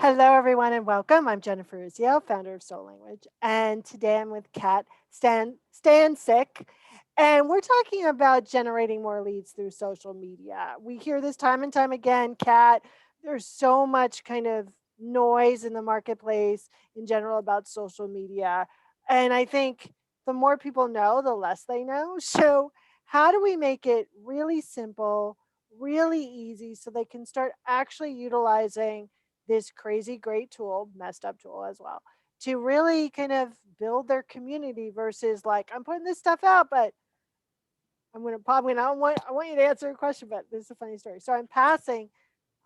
Hello, everyone, and welcome. I'm Jennifer Uzzio, founder of Soul Language, and today I'm with Kat Stancik, and we're talking about generating more leads through social media. We hear this time and time again, Kat. There's so much kind of noise in the marketplace in general about social media, and I think the more people know, the less they know. So, how do we make it really simple, really easy, so they can start actually utilizing this crazy great tool, messed up tool as well, to really kind of build their community versus like, I'm putting this stuff out, but I'm gonna probably not I want you to answer a question, but this is a funny story. So I'm passing,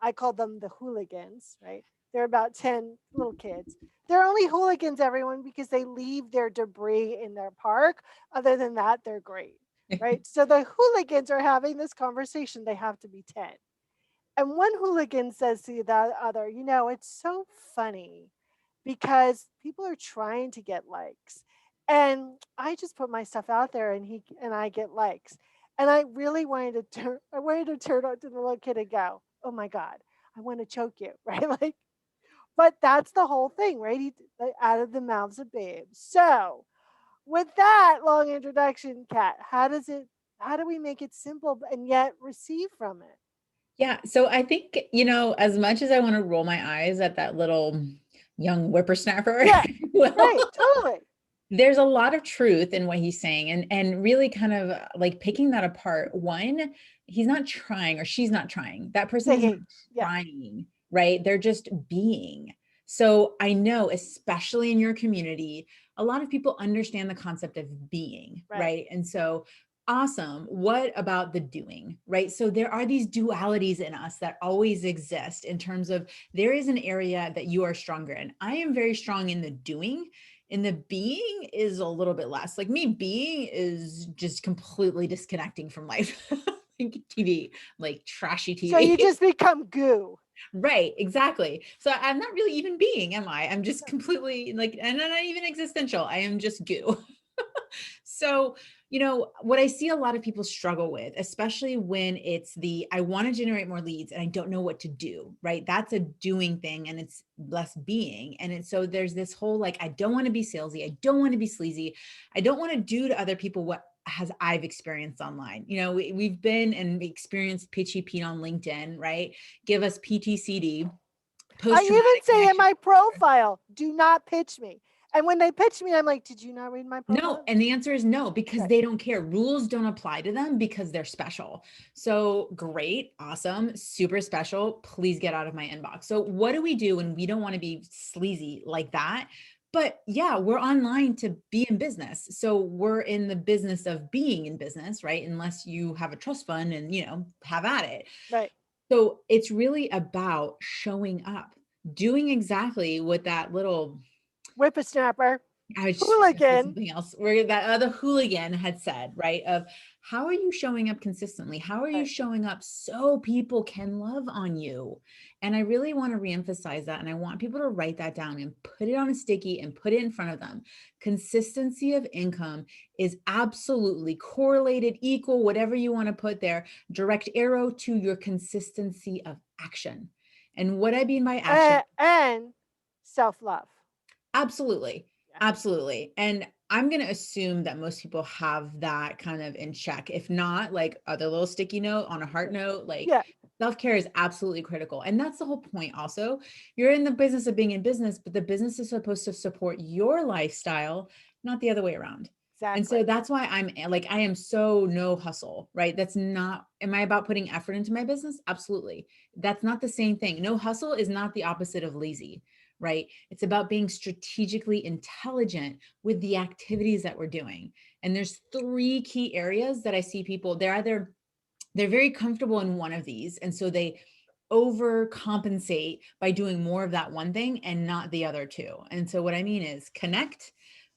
I call them the hooligans, right? They're about 10 little kids. They're only hooligans, everyone, because they leave their debris in their park. Other than that, they're great, right? So the hooligans are having this conversation. They have to be 10. And one hooligan says to the other, it's so funny because people are trying to get likes. And I just put my stuff out there and I get likes. And I really wanted to turn to the little kid and go, "Oh my God, I want to choke you," right? Like, but that's the whole thing, right? Out of the mouths of babes. So with that long introduction, Kat, how do we make it simple and yet receive from it? Yeah. So I think, as much as I want to roll my eyes at that little young whippersnapper, Yeah, well, right, totally. there's a lot of truth in what he's saying and really kind of like picking that apart. One, he's not trying or she's not trying. That person is not Singing. Yeah. trying, right? They're just being. So I know, especially in your community, a lot of people understand the concept of being, Right. right? And so awesome. What about the doing, right? So there are these dualities in us that always exist in terms of there is an area that you are stronger in. I am very strong in the doing, and the being is a little bit less. Like me being is just completely disconnecting from life. Like TV, like trashy So you TV. just become goo. Right, exactly. So I'm not really even being, am I? I'm just completely like, and I'm not even existential. I am just goo. So, what I see a lot of people struggle with, especially when it's I want to generate more leads and I don't know what to do, right? That's a doing thing and it's less being. And so there's this whole like, I don't want to be salesy. I don't want to be sleazy. I don't want to do to other people what has I've experienced online. We've been and experienced pitchy Pete on LinkedIn, right? Give us PTCD, I post even traumatic say in connection. my profile, do not pitch me. And when they pitch me, I'm like, did you not read my No, profile? and the answer is no, because Okay. they don't care. Rules don't apply to them because they're special. So great, awesome, super special. Please get out of my inbox. So what do we do when we don't want to be sleazy like that? But yeah, we're online to be in business. So we're in the business of being in business, right? Unless you have a trust fund and, have at it. Right. So it's really about showing up, doing exactly what that little Whippersnapper. I was just gonna say Hooligan. something else where that other hooligan had said, right? Of how are you showing up consistently? How are you Right. showing up so people can love on you? And I really want to reemphasize that. And I want people to write that down and put it on a sticky and put it in front of them. Consistency of income is absolutely correlated, equal, whatever you want to put there, direct arrow to your consistency of action. And what I mean by action, And self-love. absolutely. Yeah. Absolutely. And I'm going to assume that most people have that kind of in check. If not, like other little sticky note on a heart note, like Yeah. self-care is absolutely critical. And that's the whole point also. You're in the business of being in business, but the business is supposed to support your lifestyle, not the other way around. And so Exactly. that's why I am so no hustle, right? That's not, am I about putting effort into my business? Absolutely. That's not the same thing. No hustle is not the opposite of lazy, right? It's about being strategically intelligent with the activities that we're doing. And there's three key areas that I see people, they're very comfortable in one of these. And so they overcompensate by doing more of that one thing and not the other two. And so what I mean is connect.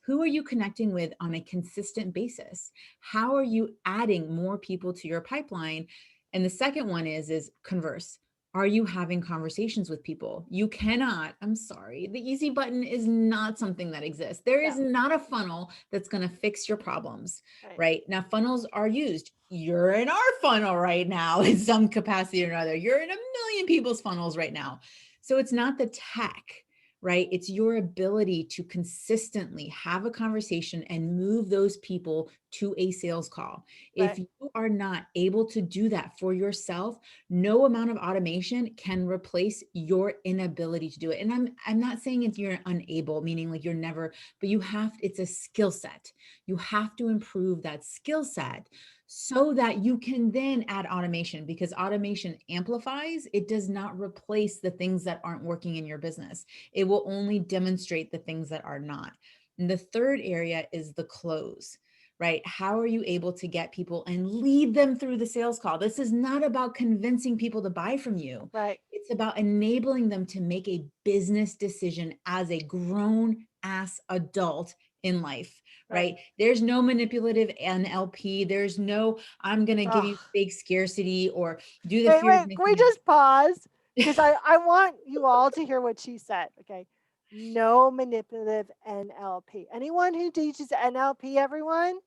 Who are you connecting with on a consistent basis? How are you adding more people to your pipeline? And the second one is converse. Are you having conversations with people? You cannot, I'm sorry, the easy button is not something that exists. There No. is not a funnel that's going to fix your problems, Right. right? Now, funnels are used. You're in our funnel right now in some capacity or another. You're in a million people's funnels right now. So it's not the tech, right? It's your ability to consistently have a conversation and move those people to a sales call. If Right. you are not able to do that for yourself, no amount of automation can replace your inability to do it. And I'm not saying it's you're unable, meaning like you're never, but you have, it's a skill set. You have to improve that skill set so that you can then add automation, because automation amplifies, it does not replace the things that aren't working in your business. It will only demonstrate the things that are not. And the third area is the close, right? How are you able to get people and lead them through the sales call? This is not about convincing people to buy from you. Right. It's about enabling them to make a business decision as a grown ass adult in life, Right. right? There's no manipulative NLP. There's no, I'm going to give you Oh, fake scarcity or do the wait, fear of wait. Can we missing just pause? out. Because I want you all to hear what she said. Okay. No manipulative NLP. Anyone who teaches NLP, everyone,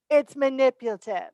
it's manipulative.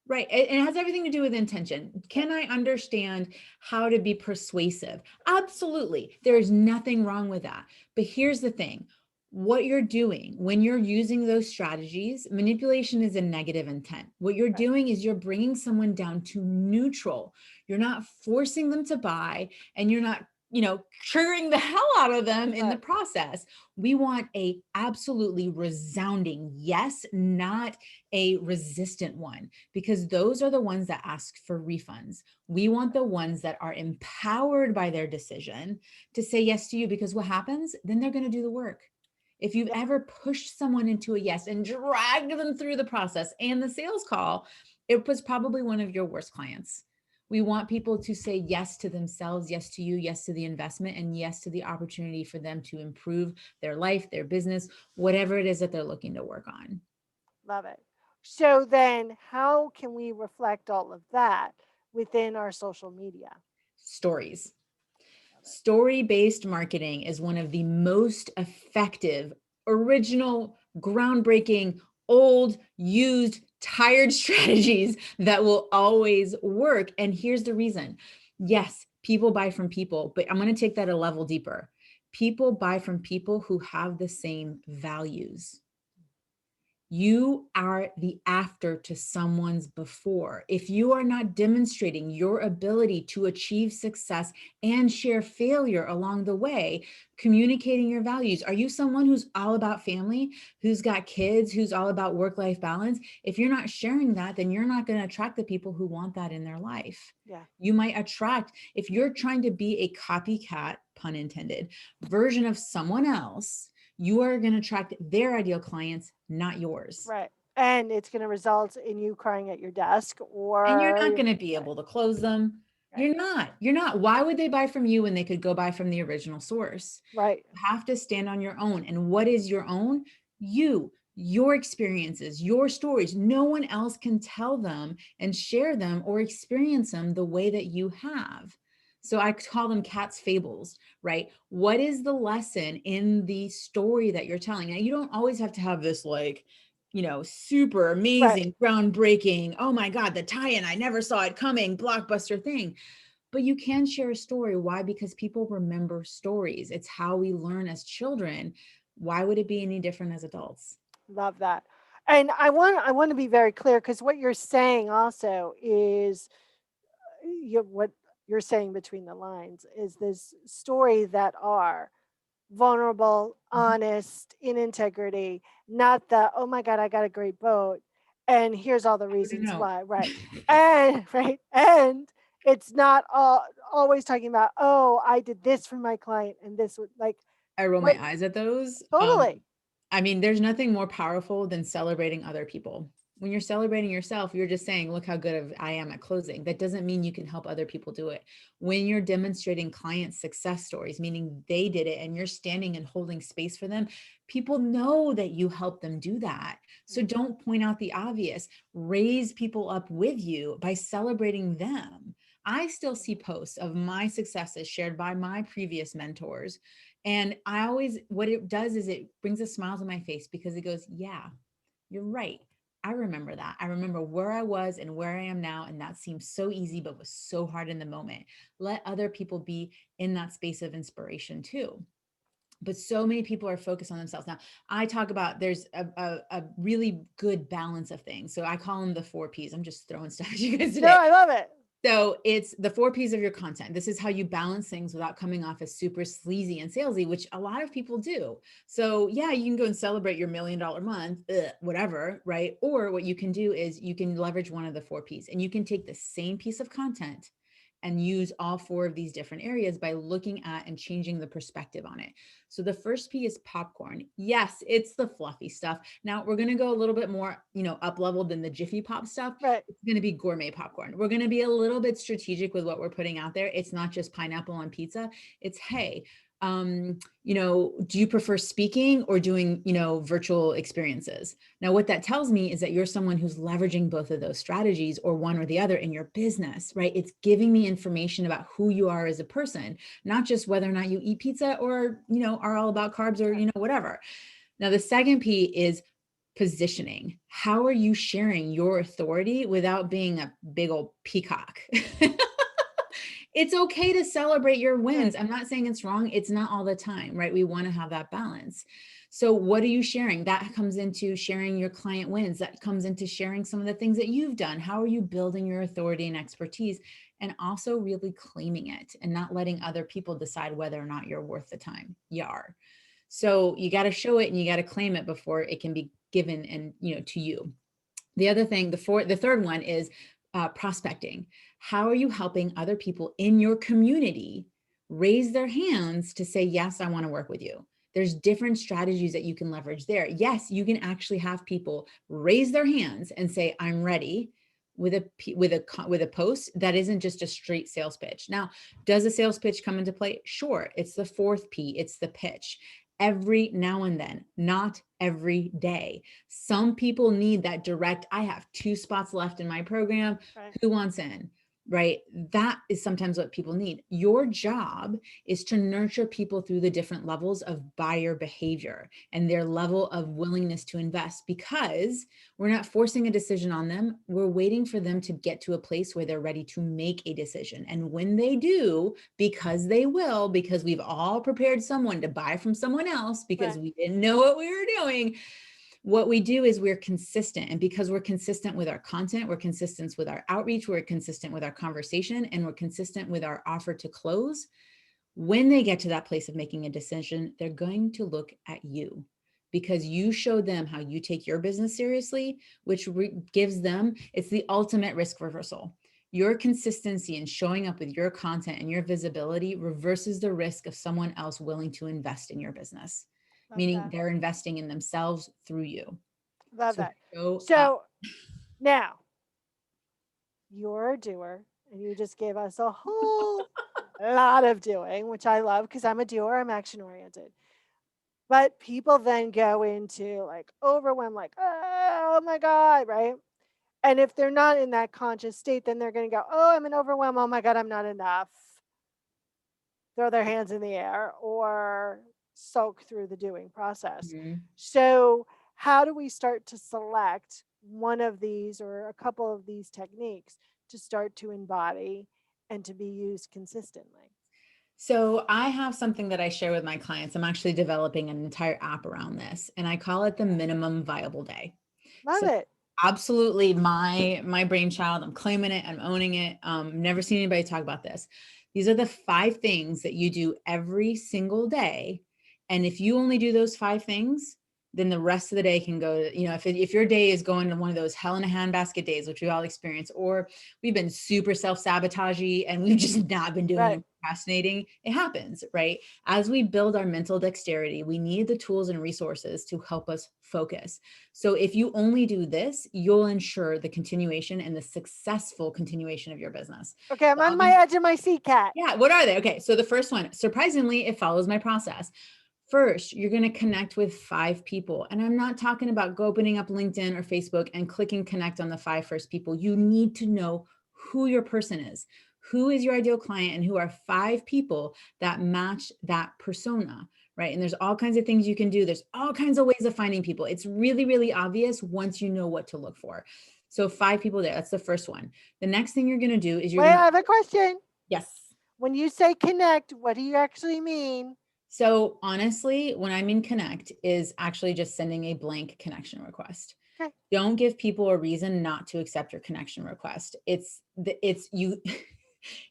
Right. It has everything to do with intention. Right. Can I understand how to be persuasive? Absolutely. There Right. is nothing wrong with that. But here's the thing, what you're doing when you're using those strategies, manipulation is a negative intent. What you're Right. doing is you're bringing someone down to neutral. You're not forcing them to buy, and you're not, triggering the hell out of them in the Right. process. We want a absolutely resounding yes, not a resistant one, because those are the ones that ask for refunds. We want the ones that are empowered by their decision to say yes to you, because what happens? Then they're going to do the work. If you've Yeah. ever pushed someone into a yes and dragged them through the process and the sales call, it was probably one of your worst clients. We want people to say yes to themselves, yes to you, yes to the investment, and yes to the opportunity for them to improve their life, their business, whatever it is that they're looking to work on. Love it. So then, how can we reflect all of that within our social media? Stories. Love it. Story-based marketing is one of the most effective, original, groundbreaking, old, used, tired strategies that will always work. And here's the reason. Yes, people buy from people, but I'm going to take that a level deeper. People buy from people who have the same values. You are the after to someone's before. If you are not demonstrating your ability to achieve success and share failure along the way, communicating your values, are you someone who's all about family, who's got kids, who's all about work-life balance? If you're not sharing that, then you're not going to attract the people who want that in their life. Yeah. You might attract, if you're trying to be a copycat, pun intended, version of someone else, you are going to attract their ideal clients, not yours. Right. And it's going to result in you crying at your desk And you're or not you're, going to be right. able to close them. Right. You're not. You're not. Why would they buy from you when they could go buy from the original source? Right. You have to stand on your own. And what is your own? You, your experiences, your stories. No one else can tell them and share them or experience them the way that you have. So I call them cat's fables, right? What is the lesson in the story that you're telling? Now, you don't always have to have this like, super Right. amazing, groundbreaking, oh my God, the tie-in, I never saw it coming, blockbuster thing. But you can share a story. Why? Because people remember stories. It's how we learn as children. Why would it be any different as adults? Love that. And I want to be very clear because what you're saying also is what you're saying between the lines is this story that are vulnerable, Mhm. honest, in integrity, not the, oh my God, I got a great boat. And here's all the How would you reasons know? why. Right. And right. And it's not always talking about, oh, I did this for my client and this would like I roll what my eyes at those. totally. I mean, there's nothing more powerful than celebrating other people. When you're celebrating yourself, you're just saying, look how good I am at closing. That doesn't mean you can help other people do it. When you're demonstrating client success stories, meaning they did it and you're standing and holding space for them, people know that you helped them do that. So Mhm. don't point out the obvious. Raise people up with you by celebrating them. I still see posts of my successes shared by my previous mentors, and I always, what it does is it brings a smile to my face because it goes, yeah, you're right. I remember that. I remember where I was and where I am now. And that seemed so easy, but was so hard in the moment. Let other people be in that space of inspiration too. But so many people are focused on themselves. Now, I talk about there's a really good balance of things. So I call them the 4 Ps. I'm just throwing stuff at you guys No, today. I love it. So it's the 4 Ps of your content. This is how you balance things without coming off as super sleazy and salesy, which a lot of people do. So yeah, you can go and celebrate your $1 million month, whatever, right? Or what you can do is you can leverage one of the 4 Ps, and you can take the same piece of content and use all 4 of these different areas by looking at and changing the perspective on it. So the first P is popcorn. Yes, it's the fluffy stuff. Now we're going to go a little bit more, up leveled than the Jiffy Pop stuff. Right. It's going to be gourmet popcorn. We're going to be a little bit strategic with what we're putting out there. It's not just pineapple on pizza. It's, hey, do you prefer speaking or doing, virtual experiences? Now, what that tells me is that you're someone who's leveraging both of those strategies or one or the other in your business, right? It's giving me information about who you are as a person, not just whether or not you eat pizza or, are all about carbs or, whatever. Now, the second P is positioning. How are you sharing your authority without being a big old peacock? It's okay to celebrate your wins. I'm not saying it's wrong. It's not all the time, right? We want to have that balance. So what are you sharing? That comes into sharing your client wins. That comes into sharing some of the things that you've done. How are you building your authority and expertise? And also really claiming it and not letting other people decide whether or not you're worth the time. You are. So you got to show it and you got to claim it before it can be given and, to you. The other thing, the third one is prospecting. How are you helping other people in your community raise their hands to say, yes, I want to work with you? There's different strategies that you can leverage there. Yes, you can actually have people raise their hands and say, I'm ready with a post that isn't just a straight sales pitch. Now, does a sales pitch come into play? Sure. It's the 4th P, it's the pitch. Every now and then, not every day. Some people need that direct, I have 2 spots left in my program. Right. Who wants in? Right? That is sometimes what people need. Your job is to nurture people through the different levels of buyer behavior and their level of willingness to invest, because we're not forcing a decision on them. We're waiting for them to get to a place where they're ready to make a decision. And when they do, because they will, because we've all prepared someone to buy from someone else because Right. we didn't know what we were doing, what we do is we're consistent. And because we're consistent with our content, we're consistent with our outreach, we're consistent with our conversation, and we're consistent with our offer to close. When they get to that place of making a decision, they're going to look at you because you show them how you take your business seriously, which gives them, it's the ultimate risk reversal. Your consistency in showing up with your content and your visibility reverses the risk of someone else willing to invest in your business, Love meaning that. they're investing in themselves through you. Love So that. show up. So now you're a doer and you just gave us a whole lot of doing, which I love because I'm a doer, I'm action oriented. But people then go into like overwhelm, like, oh my God, right? And if they're not in that conscious state, then they're going to go, oh, I'm in overwhelm. Oh my God, I'm not enough. Throw their hands in the air or soak through the doing process. Mhm. So, how do we start to select one of these or a couple of these techniques to start to embody and to be used consistently? So I have something that I share with my clients. I'm actually developing an entire app around this, and I call it the minimum viable day. Love So it. absolutely my brainchild. I'm claiming it. I'm owning it. Never seen anybody talk about this. These are the 5 things that you do every single day. And if you only do those 5 things, then the rest of the day can go, if your day is going to one of those hell in a handbasket days, which we all experience, or we've been super self-sabotagey and we've just not been doing Right. and procrastinating, it happens, right? As we build our mental dexterity, we need the tools and resources to help us focus. So if you only do this, you'll ensure the continuation and the successful continuation of your business. Okay, I'm on my edge of my seat, Cat. Yeah, what are they? Okay, so the first one, surprisingly, it follows my process. First, you're going to connect with 5 people. And I'm not talking about go opening up LinkedIn or Facebook and clicking connect on the 5 first people. You need to know who your person is, who is your ideal client, and who are 5 people that match that persona, right? And there's all kinds of things you can do. There's all kinds of ways of finding people. It's really, really obvious once you know what to look for. So 5 people there. That's the first one. The next thing you're going to do is you're Wait, going I to, have a question. yes. When you say connect, what do you actually mean? So honestly, when I mean connect is actually just sending a blank connection request. Okay. Don't give people a reason not to accept your connection request. It's you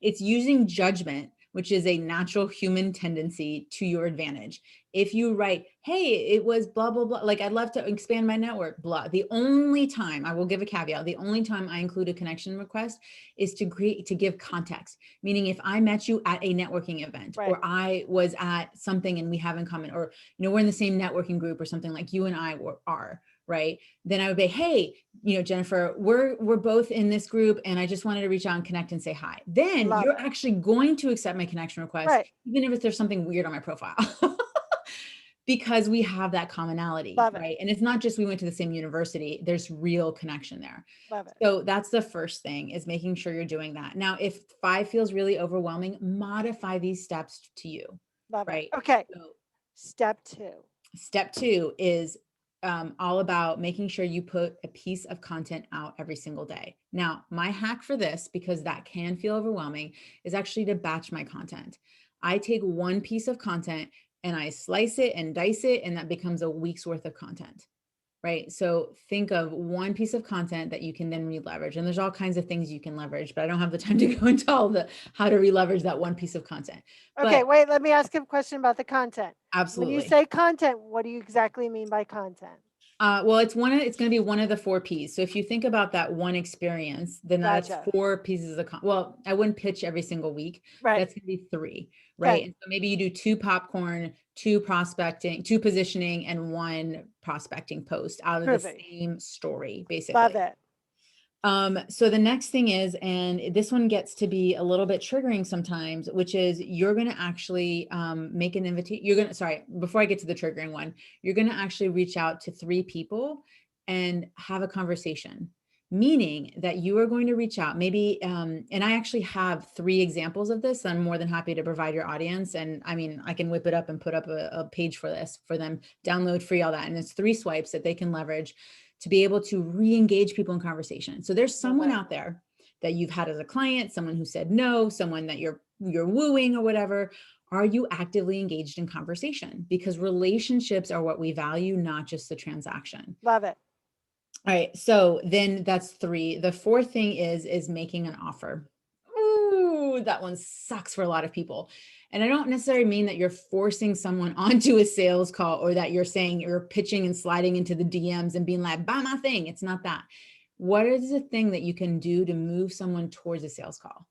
it's using judgment, which is a natural human tendency, to your advantage. If you write, hey, it was blah blah blah, like I'd love to expand my network, blah. The only time, I will give a caveat, the only time I include a connection request is to give context. Meaning if I met you at a networking event, Right. or I was at something and we have in common, or we're in the same networking group or something, like you and I are, right? Then I would be, hey, Jennifer, we're both in this group and I just wanted to reach out and connect and say hi. Then Love you're it. actually going to accept my connection request, Right. even if there's something weird on my profile. Because we have that commonality, Love it. right? And it's not just we went to the same university, there's real connection there. Love it. So that's the first thing, is making sure you're doing that. Now, if 5 feels really overwhelming, modify these steps to you, Love it. right? Okay. So Step 2. step 2 is all about making sure you put a piece of content out every single day. Now, my hack for this, because that can feel overwhelming, is actually to batch my content. I take one piece of content and I slice it and dice it, and that becomes a week's worth of content. Right. So think of one piece of content that you can then re-leverage. And there's all kinds of things you can leverage, but I don't have the time to go into all the how to re-leverage that one piece of content. Okay, But wait, let me ask you a question about the content. When you absolutely. say content, what do you exactly mean by content? Well, it's going to be one of the 4 P's. So if you think about that one experience, then that's Gotcha. 4 pieces of well, I wouldn't pitch every single week. Right. That's going to be 3, right? Okay. And so maybe you do 2 popcorn, 2 prospecting, 2 positioning, and 1 prospecting post out of the Groovy. same story, Love basically. it. So the next thing is, and this one gets to be a little bit triggering sometimes, which is you're going to actually make an invitation. Sorry, before I get to the triggering one, you're going to actually reach out to 3 people and have a conversation. Meaning that you are going to reach out, maybe, and I actually have 3 examples of this. I'm more than happy to provide your audience. And I mean, I can whip it up and put up a page for this for them, download free, all that. And it's 3 swipes that they can leverage to be able to re-engage people in conversation. So there's Love someone it. out there that you've had as a client, someone who said no, someone that you're wooing or whatever. Are you actively engaged in conversation? Because relationships are what we value, not just the transaction. Love it. All right. So then that's 3. The 4th thing is making an offer. Ooh, that one sucks for a lot of people. And I don't necessarily mean that you're forcing someone onto a sales call, or that you're saying you're pitching and sliding into the DMs and being like, buy my thing. It's not that. What is the thing that you can do to move someone towards a sales call?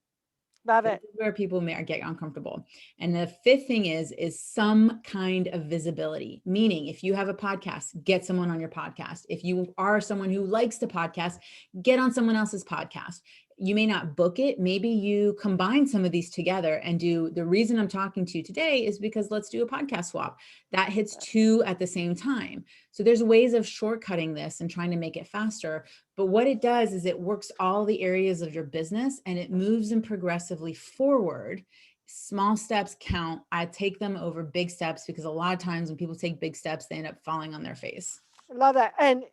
Love This it. is where people may get uncomfortable. And the 5th thing is some kind of visibility. Meaning, if you have a podcast, get someone on your podcast. If you are someone who likes to podcast, get on someone else's podcast. You may not book it. Maybe you combine some of these together and do, the reason I'm talking to you today is because let's do a podcast swap. That hits 2 at the same time. So there's ways of shortcutting this and trying to make it faster. But what it does is it works all the areas of your business and it moves them progressively forward. Small steps count. I take them over big steps, because a lot of times when people take big steps, they end up falling on their face. Love that. And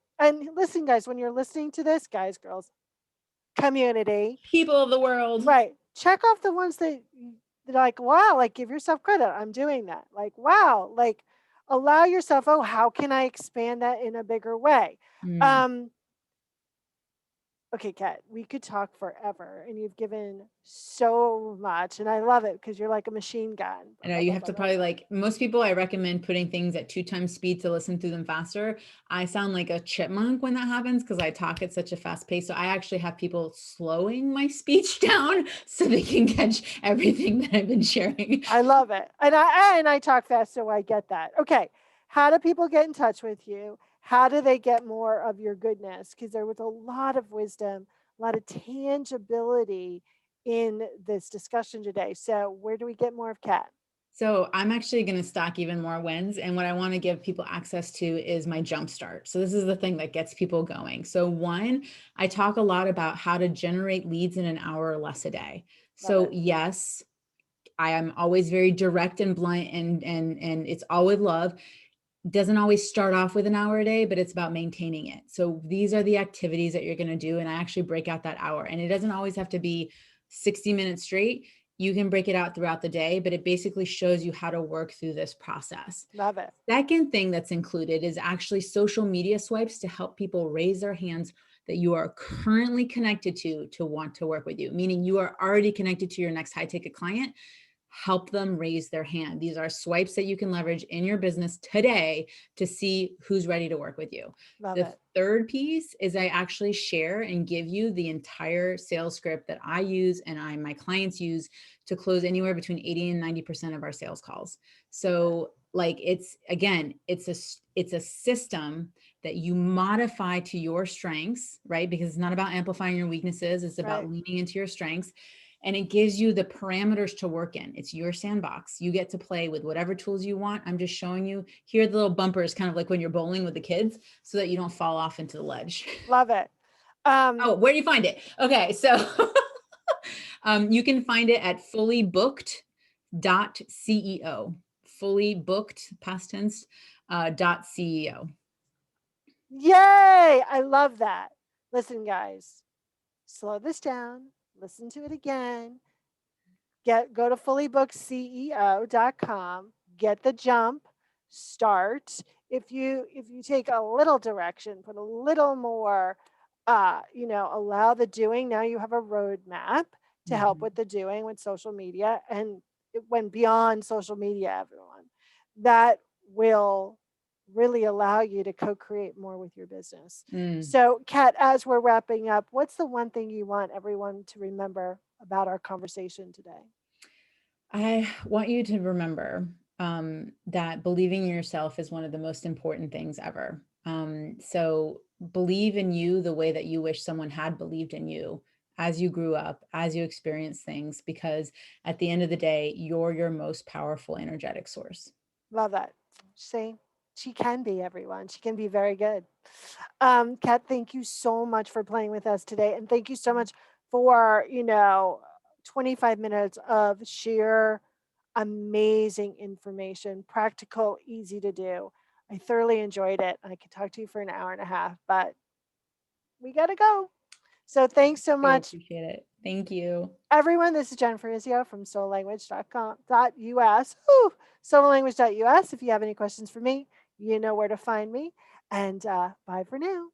listen, guys, when you're listening to this, guys, girls, community, People of the world. right? Check off the ones that like, wow, like give yourself credit. I'm doing that. Like, wow, like allow yourself, oh, how can I expand that in a bigger way? Mm. Um, Okay, Kat, we could talk forever, and you've given so much, and I love it because you're like a machine gun. I know you have to probably, like most people, I recommend putting things at 2 times speed to listen through them faster. I sound like a chipmunk when that happens because I talk at such a fast pace. So I actually have people slowing my speech down so they can catch everything that I've been sharing. I love it, and I talk fast, so I get that. Okay, how do people get in touch with you? How do they get more of your goodness? Because there was a lot of wisdom, a lot of tangibility in this discussion today. So where do we get more of Kat? So I'm actually going to stock even more wins. And what I want to give people access to is my jumpstart. So this is the thing that gets people going. So 1, I talk a lot about how to generate leads in an hour or less a day. Love So it. yes, I am always very direct and blunt, and it's all with love. Doesn't always start off with an hour a day, but it's about maintaining it. So these are the activities that you're going to do. And I actually break out that hour, and it doesn't always have to be 60 minutes straight. You can break it out throughout the day, but it basically shows you how to work through this process. Love it. Second thing that's included is actually social media swipes to help people raise their hands that you are currently connected to want to work with you, meaning you are already connected to your next high ticket client. Help them raise their hand. These are swipes that you can leverage in your business today to see who's ready to work with you. Love The it. third piece is I actually share and give you the entire sales script that I use and my clients use to close anywhere between 80 and 90% of our sales calls. So like, it's a system that you modify to your strengths, right? Because it's not about amplifying your weaknesses. It's about Right. leaning into your strengths. And it gives you the parameters to work in. It's your sandbox. You get to play with whatever tools you want. I'm just showing you here are the little bumpers, kind of like when you're bowling with the kids, so that you don't fall off into the ledge. Love it. Oh, where do you find it? Okay, so you can find it at fullybooked.ceo. Fully booked, past tense, .ceo. Yay! I love that. Listen, guys, slow this down. Listen to it again. Go to fullybookedceo.com. Get the jump. Start. If you take a little direction, put a little more, allow the doing. Now you have a roadmap to help Mhm. with the doing with social media, and it went beyond social media. Everyone, that will really allow you to co-create more with your business. Mm. So, Kat, as we're wrapping up, what's the one thing you want everyone to remember about our conversation today? I want you to remember that believing in yourself is one of the most important things ever. So believe in you the way that you wish someone had believed in you as you grew up, as you experience things, because at the end of the day, you're your most powerful energetic source. Love that. See, she can be everyone. She can be very good. Kat, thank you so much for playing with us today. And thank you so much for, 25 minutes of sheer amazing information, practical, easy to do. I thoroughly enjoyed it. I could talk to you for an hour and a half, but we got to go. So thanks so So much, appreciate it. Thank you. everyone. This is Jennifer Izio from soullanguage.com.us. Whew, soullanguage.us. If you have any questions for me, you know where to find me. And bye for now.